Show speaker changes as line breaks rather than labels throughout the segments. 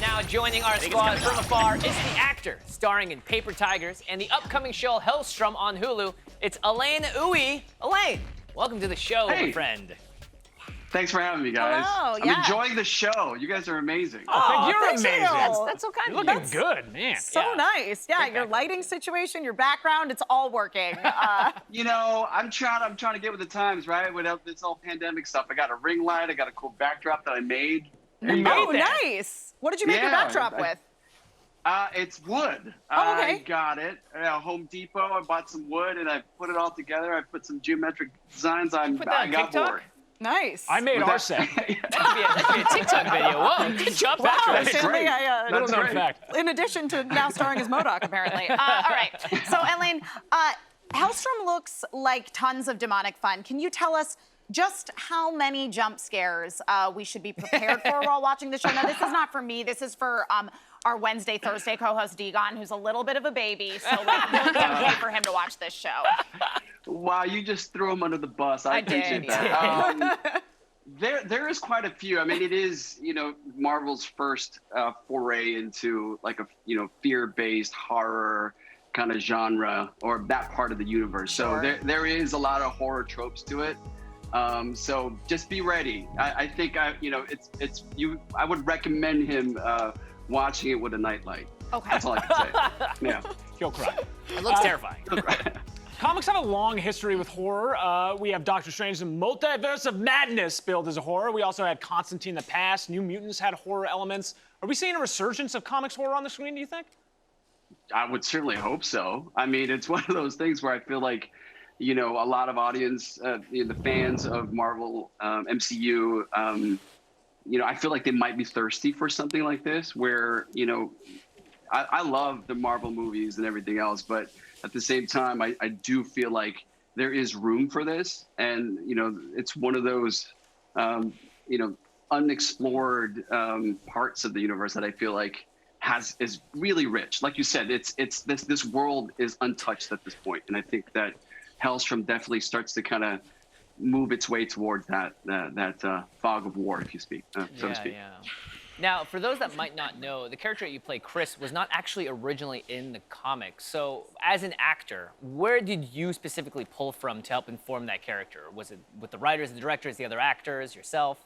Now joining our squad from afar is the actor starring in Paper Tigers and the upcoming show Helstrom on Hulu. It's Alain Uy. Alain, welcome to the show, my friend.
Thanks for having me, guys.
Hello,
I'm enjoying the show. You guys are amazing.
Oh,
you're
thank
amazing.
you.
That's
so kind.
You're looking good, man.
So nice. Yeah, your lighting situation, your background, it's all working.
You know, I'm trying to get with the times, right? Without this whole pandemic stuff. I got a ring light. I got a cool backdrop that I made.
Oh, nice. What did you make your backdrop with?
It's wood.
Oh, okay.
I got it at Home Depot. I bought some wood and I put it all together. I put some geometric designs on.
Put that on TikTok?
Nice.
I made our set.
That'd be a TikTok video. Whoa, good job, Patrick.
That's great.
Little known fact.
In addition to now starring as MODOK, apparently. All right. So, Alain, Helstrom looks like tons of demonic fun. Can you tell us just how many jump scares we should be prepared for while watching the show? Now, this is not for me. This is for our Wednesday, Thursday co-host, Degon, who's a little bit of a baby. So, like, we'll be okay for him to watch this show.
Wow, you just threw him under the bus. I appreciate
did.
that. There is quite a few. I mean, it is, you know, Marvel's first foray into like a, you know, fear-based horror kind of genre or that part of the universe.
Sure.
So there is a lot of horror tropes to it. So just be ready. I think you know, I would recommend him watching it with a nightlight.
Okay.
That's all I can say. Yeah.
He'll cry.
It looks terrifying.
Comics have a long history with horror. We have Doctor Strange, the Multiverse of Madness, billed as a horror. We also had Constantine in the past. New Mutants had horror elements. Are we seeing a resurgence of comics horror on the screen, do you think?
I would certainly hope so. I mean, it's one of those things where I feel like, you know, a lot of audience, you know, the fans of Marvel, MCU, you know, I feel like they might be thirsty for something like this where, you know, I love the Marvel movies and everything else, but at the same time, I do feel like there is room for this. And, you know, it's one of those, you know, unexplored parts of the universe that I feel like is really rich. Like you said, this world is untouched at this point. And I think that Helstrom definitely starts to kind of move its way towards that fog of war, if you speak, so to speak.
Yeah. Now, for those that might not know, the character that you play, Chris, was not actually originally in the comics. So, as an actor, where did you specifically pull from to help inform that character? Was it with the writers, the directors, the other actors, yourself?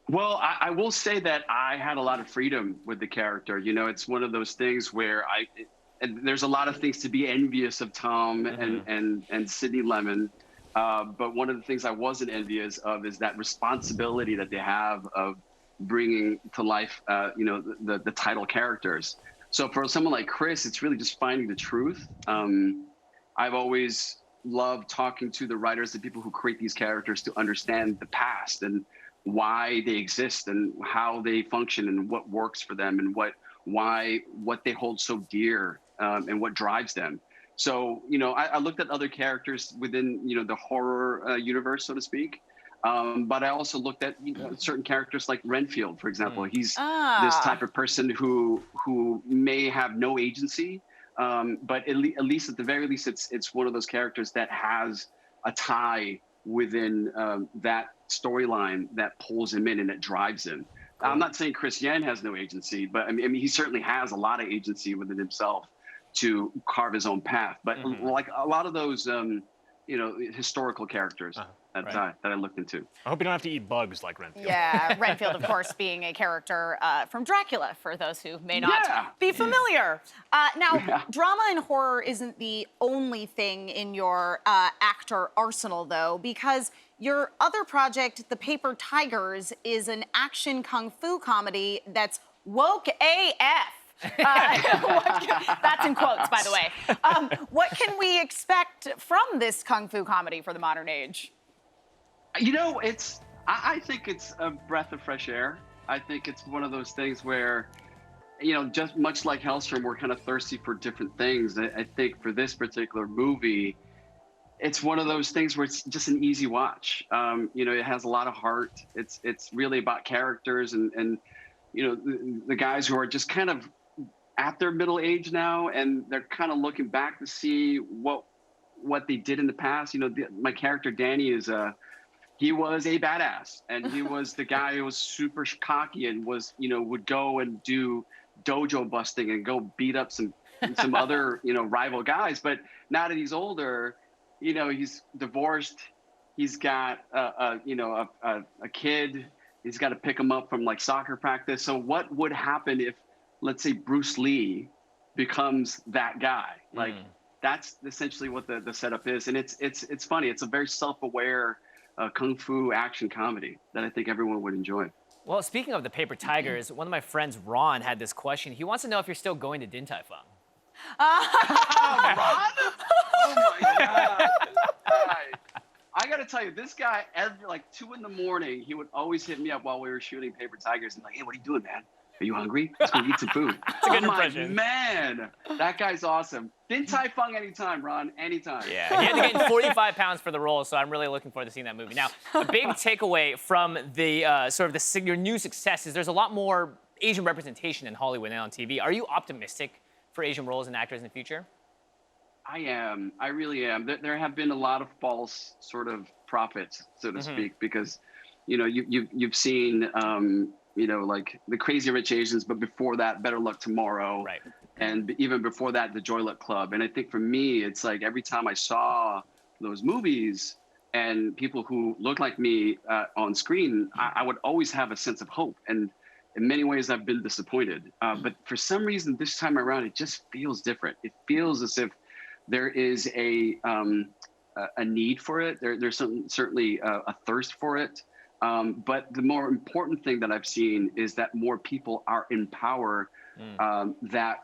Well, I will say that I had a lot of freedom with the character. You know, it's one of those things where and there's a lot of things to be envious of Tom and Sidney Lemon. But one of the things I wasn't envious of is that responsibility that they have of bringing to life, you know, the title characters. So for someone like Chris, it's really just finding the truth. I've always loved talking to the writers, the people who create these characters, to understand the past and why they exist and how they function and what works for them and what they hold so dear and what drives them. So, you know, I looked at other characters within, you know, the horror universe, so to speak. But I also looked at, you know, certain characters like Renfield, for example. He's this type of person who may have no agency, but at least at the very least, it's one of those characters that has a tie within that storyline that pulls him in and that drives him. Cool. I'm not saying Chris Yen has no agency, but I mean he certainly has a lot of agency within himself to carve his own path. But like a lot of those, you know, historical characters that I looked into.
I hope you don't have to eat bugs like Renfield.
Yeah, Renfield, of course, being a character from Dracula, for those who may not be familiar. Now, drama and horror isn't the only thing in your actor arsenal, though, because your other project, The Paper Tigers, is an action kung fu comedy that's woke AF. That's in quotes, by the way. What can we expect from this kung fu comedy for the modern age?
You know, I think it's a breath of fresh air. I think it's one of those things where, you know, just much like Helstrom, we're kind of thirsty for different things. I think for this particular movie, it's one of those things where it's just an easy watch. You know, it has a lot of heart. It's really about characters and you know, the guys who are just kind of at their middle age now, and they're kind of looking back to see what they did in the past. You know, my character Danny is he was a badass, and he was the guy who was super cocky and was, would go and do dojo busting and go beat up some other, rival guys. But now that he's older, he's divorced. He's got a kid. He's got to pick him up from like soccer practice. So what would happen if, let's say, Bruce Lee becomes that guy? Like that's essentially what the setup is. And it's funny. It's a very self-aware kung fu action comedy that I think everyone would enjoy.
Well, speaking of the paper tigers, one of my friends, Ron, had this question. He wants to know if you're still going to Din Tai Fung.
Ron? Oh my God. I got to tell you, this guy, every like 2 a.m, he would always hit me up while we were shooting Paper Tigers and like, hey, what are you doing, man? Are you hungry? Let's go eat some food.
It's a good impression.
Man, that guy's awesome. Din Tai Fung anytime, Ron, anytime.
Yeah, he had to gain 45 pounds for the role, so I'm really looking forward to seeing that movie. Now, a big takeaway from the your new success is there's a lot more Asian representation in Hollywood and on TV. Are you optimistic for Asian roles and actors in the future?
I am. I really am. There have been a lot of false sort of prophets, so to speak, because, you've seen, like the Crazy Rich Asians, but before that, Better Luck Tomorrow.
Right.
And even before that, The Joy Luck Club. And I think for me, it's like every time I saw those movies and people who look like me on screen, I would always have a sense of hope. And in many ways, I've been disappointed. But for some reason, this time around, it just feels different. It feels as if there is a need for it. There's certainly a thirst for it. But the more important thing that I've seen is that more people are in power that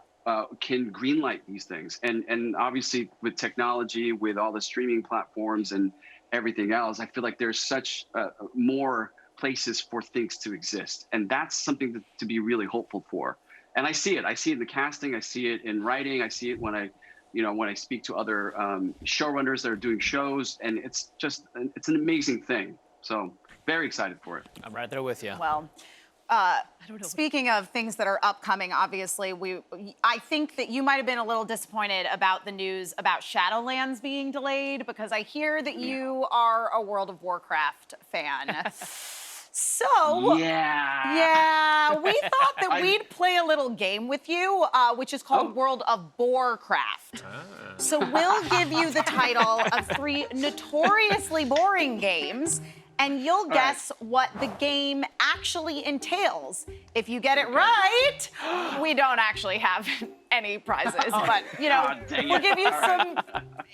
can greenlight these things. And obviously with technology, with all the streaming platforms and everything else, I feel like there's such more places for things to exist. And that's something to be really hopeful for. And I see it. I see it in the casting. I see it in writing. I see it when I speak to other showrunners that are doing shows, and it's an amazing thing. So very excited for it.
I'm right there with you.
Well, speaking of things that are upcoming, obviously, I think that you might have been a little disappointed about the news about Shadowlands being delayed, because I hear that you are a World of Warcraft fan. So, yeah, we thought that we'd play a little game with you, which is called World of Borecraft. So we'll give you the title of 3 notoriously boring games, and you'll guess what the game actually entails. If you get it right, we don't actually have any prizes, but we'll give you some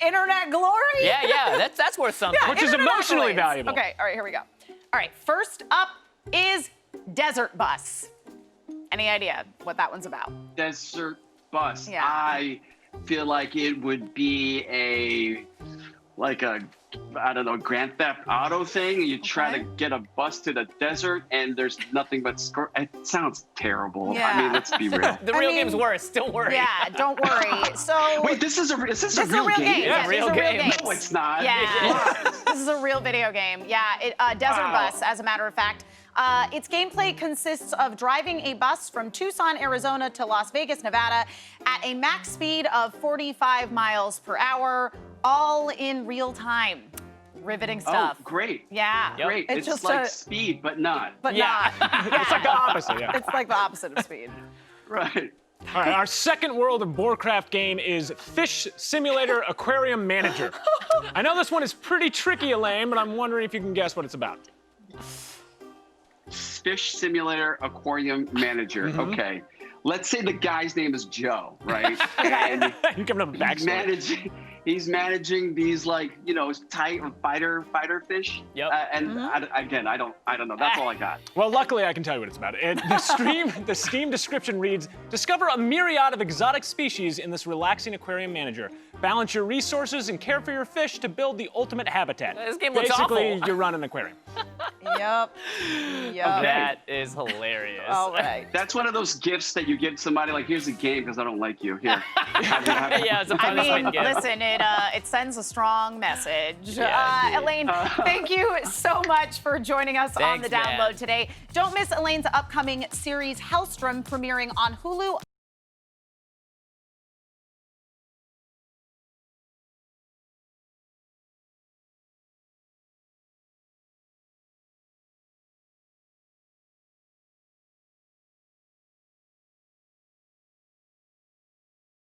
internet glory.
Yeah, that's worth something.
Yeah,
which is emotionally valuable.
Okay, all right, here we go. All right, first up is Desert Bus. Any idea what that one's about?
Desert Bus.
Yeah.
I feel like it would be a Grand Theft Auto thing. You try to get a bus to the desert and there's nothing but it sounds terrible.
Yeah.
I mean, let's be real.
The real game's worse. Don't worry.
Yeah, don't worry. So
Wait, this is a real game?
Yeah, real game.
No, it's not.
Yeah, this is a real video game. Yeah, Desert Bus, as a matter of fact. Its gameplay consists of driving a bus from Tucson, Arizona to Las Vegas, Nevada at a max speed of 45 miles per hour, all in real time. Riveting stuff.
Oh, great.
Yeah.
Yep.
Great.
It's
It's
just
like Speed, but not.
But
Yeah.
not.
It's like the opposite, yeah.
It's like the opposite of Speed.
Right.
All right, our second World of Warcraft game is Fish Simulator Aquarium Manager. I know this one is pretty tricky, Elaine, but I'm wondering if you can guess what it's about.
Fish Simulator Aquarium Manager. Okay. Let's say the guy's name is Joe, right? And
You're giving up a backstory.
he's managing these tight fighter fish.
Yep.
And I don't know. That's all I got.
Well, luckily, I can tell you what it's about. The Steam description reads, discover a myriad of exotic species in this relaxing aquarium manager. Balance your resources and care for your fish to build the ultimate habitat.
This game looks
Basically,
awful.
you run an aquarium.
Yep.
That is hilarious.
All right.
That's one of those gifts that you give somebody, like, here's a game because I don't like you. Here.
Yeah, it's a
I
punishment
mean,
gift.
listen, it sends a strong message.
Yeah, indeed.
Elaine, thank you so much for joining us on
Thanks,
The Download
man.
today. Don't miss Elaine's upcoming series Helstrom, premiering on Hulu